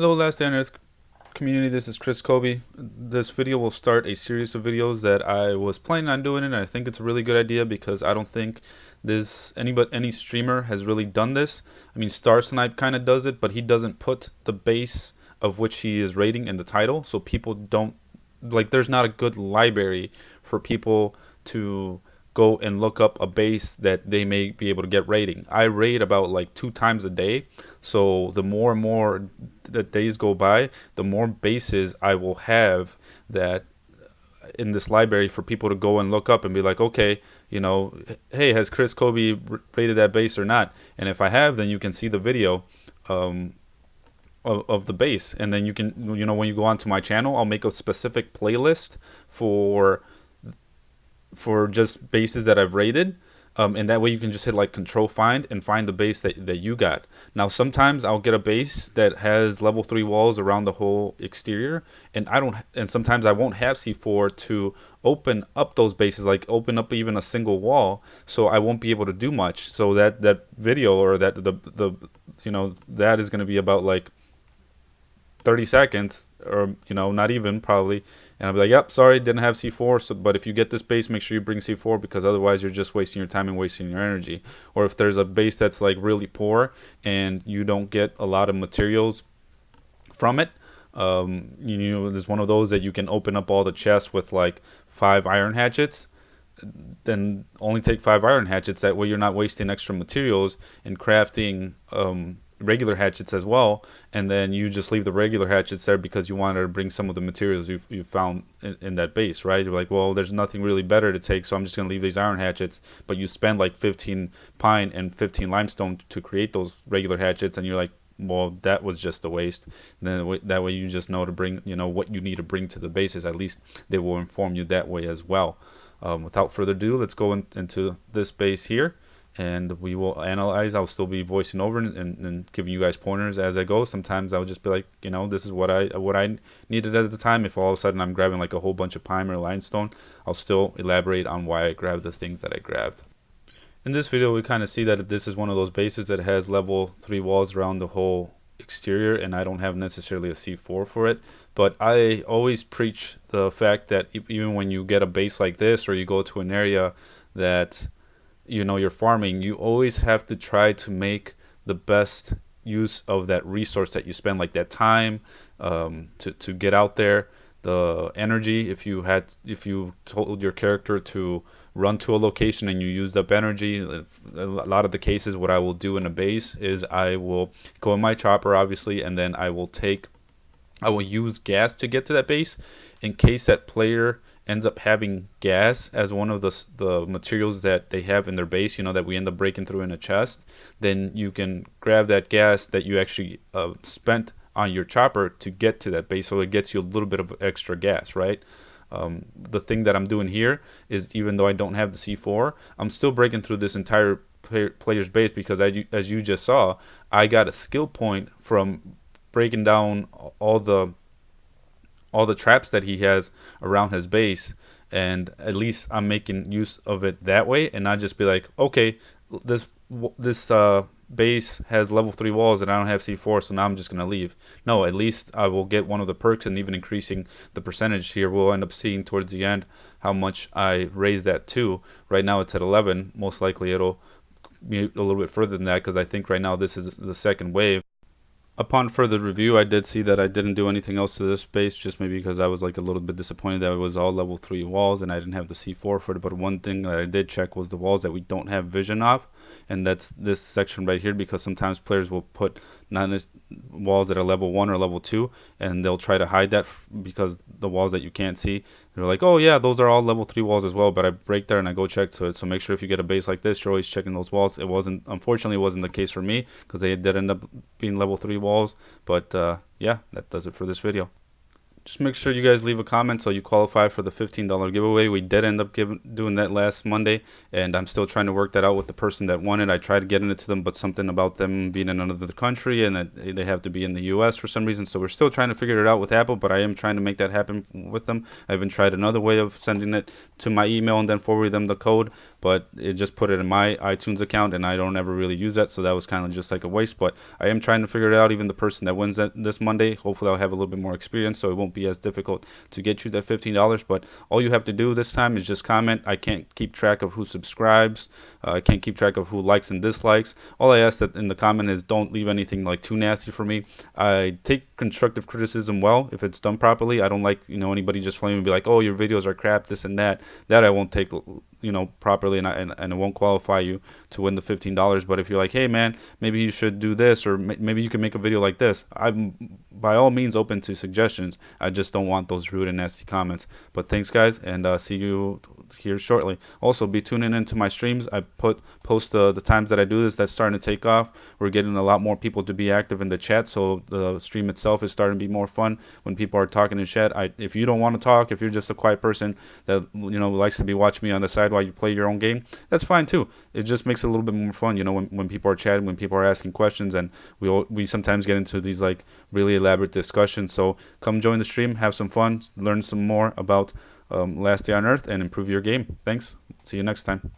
Hello, Last Day on Earth community. This is Chris Kobe. This video will start a series of videos that I was planning on doing, and I think it's a really good idea because I don't think any streamer has really done this. I mean, Star Snipe kind of does it, but he doesn't put the base of which he is rating in the title, so people don't like. There's not a good library for people to go and look up a base that they may be able to get rating. I raid about like 2 times a day, so the more and more the days go by, the more bases I will have that in this library for people to go and look up and be like, okay, hey, has Chris Kobe rated that base or not? And if I have, then you can see the video um, of the base, and then you can, when you go onto my channel, I'll make a specific playlist for just bases that I've rated. And that way you can just hit like control find and find the base that you got. Now sometimes I'll get a base that has level 3 walls around the whole exterior, and sometimes I won't have C4 to open up those bases, like open up even a single wall, so I won't be able to do much. So that video, or that is going to be about like 30 seconds, or not even probably, and I'll be like, yep, sorry, didn't have C4. So, but if you get this base, make sure you bring C4, because otherwise you're just wasting your time and wasting your energy. Or if there's a base that's like really poor and you don't get a lot of materials from it, there's one of those that you can open up all the chests with like 5 iron hatchets. Then only take 5 iron hatchets. That way you're not wasting extra materials and crafting regular hatchets as well, and then you just leave the regular hatchets there because you wanted to bring some of the materials you found in that base, right? You're like, well, there's nothing really better to take, so I'm just going to leave these iron hatchets, but you spend like 15 pine and 15 limestone to create those regular hatchets, and you're like, well, that was just a waste. And then that way you just know to bring, what you need to bring to the bases. At least they will inform you that way as well. Without further ado, let's go into this base here, and we will analyze. I'll still be voicing over and giving you guys pointers as I go. Sometimes I'll just be like, this is what I needed at the time. If all of a sudden I'm grabbing like a whole bunch of pine or limestone, I'll still elaborate on why I grabbed the things that I grabbed. In this video, we kind of see that this is one of those bases that has level 3 walls around the whole exterior, and I don't have necessarily a C4 for it, but I always preach the fact that even when you get a base like this, or you go to an area that you're farming, you always have to try to make the best use of that resource that you spend, like that time to get out there, the energy. If you told your character to run to a location and you used up energy, a lot of the cases what I will do in a base is I will go in my chopper, obviously, and then I will use gas to get to that base in case that player ends up having gas as one of the materials that they have in their base, that we end up breaking through in a chest. Then you can grab that gas that you actually spent on your chopper to get to that base, so it gets you a little bit of extra gas, right? The thing that I'm doing here is, even though I don't have the C4, I'm still breaking through this entire player's base, because as you just saw, I got a skill point from breaking down all the traps that he has around his base, and at least I'm making use of it that way, and not just be like, okay, this base has level 3 walls and I don't have C4, so now I'm just gonna leave. No, at least I will get one of the perks, and even increasing the percentage here, we'll end up seeing towards the end how much I raise that to. Right now it's at 11. Most likely it'll be a little bit further than that, because I think right now this is the second wave. Upon further review, I did see that I didn't do anything else to this base, just maybe because I was like a little bit disappointed that it was all level 3 walls and I didn't have the C4 for it. But one thing that I did check was the walls that we don't have vision of, and that's this section right here, because sometimes players will put walls that are level 1 or level 2, and they'll try to hide that because the walls that you can't see, they're like, oh yeah, those are all level 3 walls as well, but I break there and I go check to it. So make sure if you get a base like this, you're always checking those walls. Unfortunately it wasn't the case for me, because they did end up being level 3 walls. But yeah, that does it for this video. just make sure you guys leave a comment so you qualify for the $15 giveaway. We did end up doing that last Monday, and I'm still trying to work that out with the person that won it. I tried getting it to them, but something about them being in another country and that they have to be in the US for some reason. So we're still trying to figure it out with Apple, but I am trying to make that happen with them. I even tried another way of sending it to my email and then forwarding them the code, but it just put it in my iTunes account, and I don't ever really use that, so that was kind of just like a waste. But I am trying to figure it out. Even the person that wins that this Monday, hopefully I'll have a little bit more experience, so it won't be as difficult to get you that $15. But all you have to do this time is just comment. I can't keep track of who subscribes. I can't keep track of who likes and dislikes. All I ask that in the comment is don't leave anything like too nasty for me. I take constructive criticism well if it's done properly. I don't like anybody just flaming and be like, oh, your videos are crap, this and that. That I won't take properly, and it won't qualify you to win the $15. But if you're like, hey man, maybe you should do this, or maybe you can make a video like this, I'm by all means open to suggestions. I just don't want those rude and nasty comments. But thanks guys, and see you here shortly. Also be tuning into my streams. I post the times that I do this. That's starting to take off. We're getting a lot more people to be active in the chat, so the stream itself is starting to be more fun when people are talking in chat. If you don't want to talk, if you're just a quiet person that likes to be watching me on the side while you play your own game, that's fine too. It just makes it a little bit more fun, when people are chatting, when people are asking questions, and we sometimes get into these like really elaborate discussions. So come join the stream, have some fun, learn some more about Last Day on Earth, and improve your game. Thanks. See you next time.